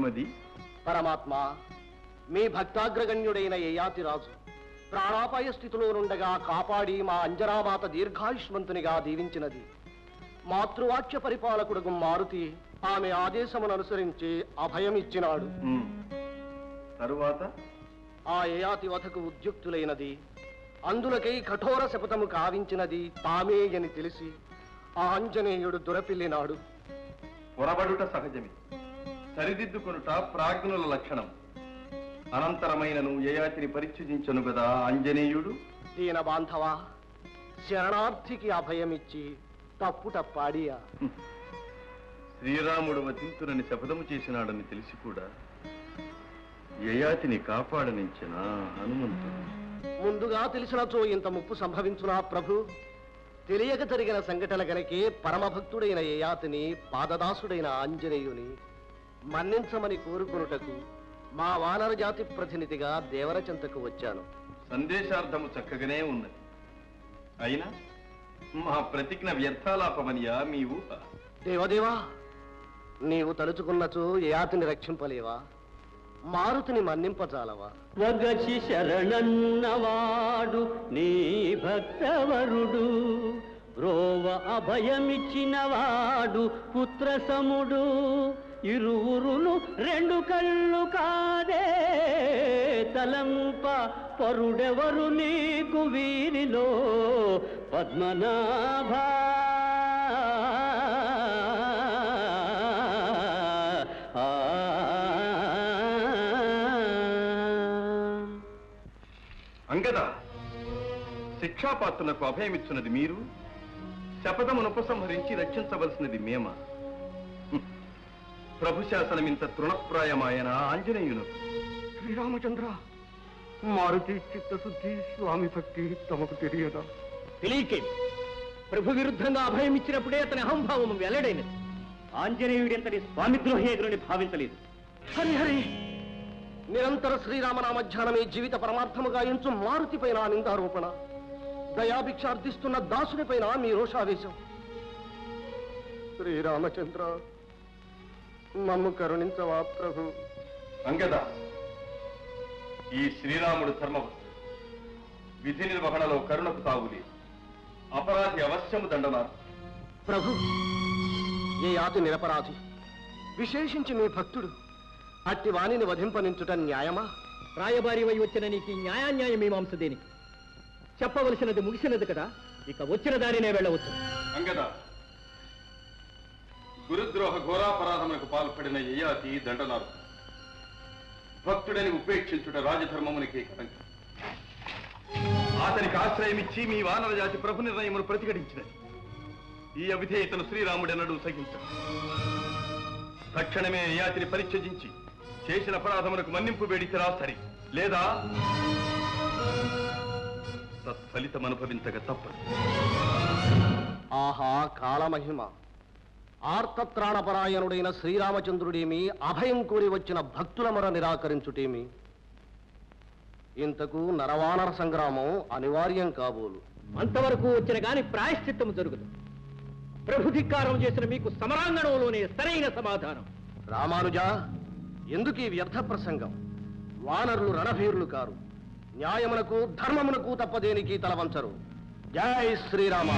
ఏమది? పరమాత్మ, మీ భక్తాగ్రగణ్యుడైన యయాతిరాజు ప్రాణాపాయ స్థితిలో నుండగా కాపాడి మా అంజనామాత దీర్ఘాయుష్మంతునిగా దీవించినది. మాతృవాక్య పరిపాలకుడు మారుతి ఆమె ఆదేశమును అనుసరించి అభయం ఇచ్చినాడు. తరువాత ఆ యయాతి వధకు ఉద్యుక్తులైనది, అందులకై కఠోర శపథము కావించినది తామే అని తెలిసి ఆ ఆంజనేయుడు దురపిల్లినాడు. పొరబడుట సహజమే, సరిదిద్దుకొనుట ప్రాజ్ఞుల లక్షణం. అనంతరమైనను యయాతిని పరిత్యజించను గదా ఆంజనేయుడు. దీన బాంధవా, శరణార్థికి అభయమిచ్చి తప్పుటప్పాడియా? శ్రీరాముడు వధింతునని శపథము చేసినాడని తెలిసి కూడా యయాతిని కాపాడనించిన హనుమంతుడు. ముందుగా తెలిసినచో ఇంత ముప్పు సంభవించునా ప్రభు? తెలియక జరిగిన సంఘటన గనకే పరమభక్తుడైన యయాతిని పాదదాసుడైన ఆంజనేయుని మన్నించమని కోరుకునుటకు మా వానర జాతి ప్రతినిధిగా దేవర చెంతకు వచ్చాను. సందేశార్థము చక్కగానే ఉన్నది. అయినా మా ప్రతిజ్ఞ వ్యర్థాలాపమనియా మీ ఊహ? దేవదేవా, నీవు తలుచుకున్నచో యయాతిని రక్షింపలేవా? మారుతిని మన్నింపజాలవా? వగచి శరణన్నవాడు నీ భక్తవరుడు, రోవ అభయమిచ్చినవాడు పుత్రసముడు. ఇరువురును రెండు కళ్ళు కాదే తలంప, పరుడెవరు నీకు వీరిలో పద్మనాభ. అంగద, శిక్షాపాత్రులకు అభయమిచ్చున్నది మీరు, శపథమును ఉపసంహరించి రక్షించవలసినది మేమ. ప్రభు శాసనమింత తృణప్రాయమాయన ఆంజనేయును. శ్రీరామచంద్ర, మారుతి చిత్తశుద్ధి స్వామి భక్తి తమకు తెలియదా? తెలియకే ప్రభు విరుద్ధంగా అభయం ఇచ్చినప్పుడే అతని అహంభావం వెల్లడైనది. ఆంజనేయుడి అంతటి స్వామిద్రోహి ఎదురుని భావించలేదు. హరిహరి, నిరంతర శ్రీరామనామధ్యానమే జీవిత పరమార్థముగా ఎంచు మారుతి పైన నిందారోపణ, దయాభిక్ష అర్థిస్తున్న దాసుని పైన మీ రోషావేశం. శ్రీరామచంద్ర, మమ్ము కరుణించవా ప్రభు? అంగద, ఈ శ్రీరాముడు ధర్మభక్తుడు. విధి నిర్వహణలో కరుణకు తావులేదు. అపరాధి అవశ్యము దండనారు. ప్రభు, ఏ యాతి నిరపరాధి, విశేషించి మీ భక్తుడు. అట్టి వాణిని వధింపనించుట న్యాయమా? రాయబారి వై వచ్చిన నీకు న్యాయాన్యాయ మీమాంస దేనికి? చెప్పవలసినది ముగిసినది కదా, ఇక వచ్చిన దారినే వెళ్ళవచ్చు. అంగద, గురుద్రోహ ఘోరాపరాధములకు పాల్పడిన యయాతి దండనారు. భక్తుడని ఉపేక్షించుట రాజధర్మమునికి కటంక. అతనికి ఆశ్రయమిచ్చి మీ వానర జాతి ప్రభు నిర్ణయమును ప్రతిఘటించినది. ఈ అవిధేయతను శ్రీరాముడెన్నడూ సహించడు. తక్షణమే యయాతిని పరిత్యజించి చేసిన అపరాధమునకు మన్నింపు వేడితేరా సరి, లేదా తత్ఫలితం అనుభవించక తప్పదు. ఆహా కాలమహిమ! ఆర్తత్రాణపరాయణుడైన శ్రీరామచంద్రుడేమి, అభయం కోరి వచ్చిన భక్తుల మొర నిరాకరించుటేమి? ఇంతకు నరవానర సంగ్రామం అనివార్యం కాబోలు. అంతవరకు వచ్చిన గాని ప్రాయశ్చిత్తము జరుగుదు. ప్రభుధిక్కారం చేసిన మీకు సమరాంగణంలోనే సరైన సమాధానం. రామానుజ, ఎందుకీ వ్యర్థ ప్రసంగం? వానరులు రణభీరులు కారు. న్యాయమునకు ధర్మమునకు తప్పదేనికి తలవంచరు. జై శ్రీరామ.